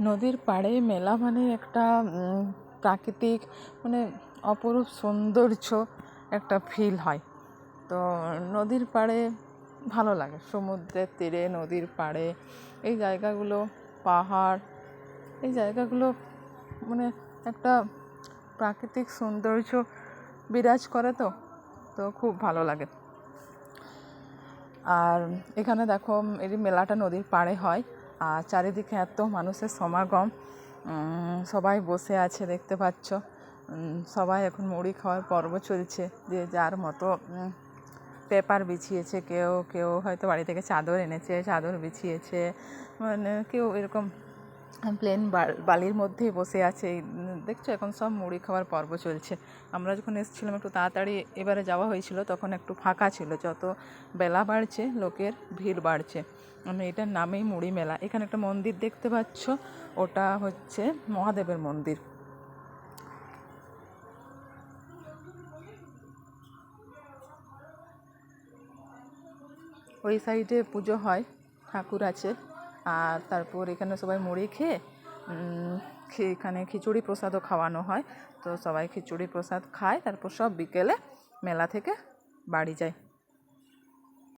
নদীর পাড়ে মেলা মানে একটা প্রাকৃতিক মানে অপরূপ সৌন্দর্য একটা ফিল হয়। তো নদীর পাড়ে ভালো লাগে, সমুদ্রের তীরে নদীর পাড়ে এই জায়গাগুলো, পাহাড়, এই জায়গাগুলো মানে একটা প্রাকৃতিক সৌন্দর্য বিরাজ করে। তো তো খুব ভালো লাগে। আর এখানে দেখো এই মেলাটা নদীর পাড়ে হয়, আর চারিদিকে এত মানুষের সমাগম, সবাই বসে আছে দেখতে পাচ্ছ। সবাই এখন মুড়ি খাওয়ার পর্ব চলছে, যে যার মতো পেপার বিছিয়েছে, কেউ কেউ হয়তো বাড়ি থেকে চাদর এনেছে, চাদর বিছিয়েছে, মানে কেউ এরকম প্লেন বালির মধ্যেই বসে আছে। দেখছো এখন সব মুড়ি খাওয়ার পর্ব চলছে। আমরা যখন এসেছিলাম একটু তাড়াতাড়ি এবারে যাওয়া হয়েছিল, তখন একটু ফাঁকা ছিল। যত বেলা বাড়ছে লোকের ভিড় বাড়ছে। মানে এটার নামেই মুড়ি মেলা। এখানে একটা মন্দির দেখতে পাচ্ছ, ওটা হচ্ছে মহাদেবের মন্দির। ওই সাইডে পুজো হয়, ঠাকুর আছে। আর তারপর এখানে সবাই মুড়ি খেয়ে এখানে খিচুড়ি প্রসাদও খাওয়ানো হয়। তো সবাই খিচুড়ি প্রসাদ খায়, তারপর সব বিকেলে মেলা থেকে বাড়ি যায়।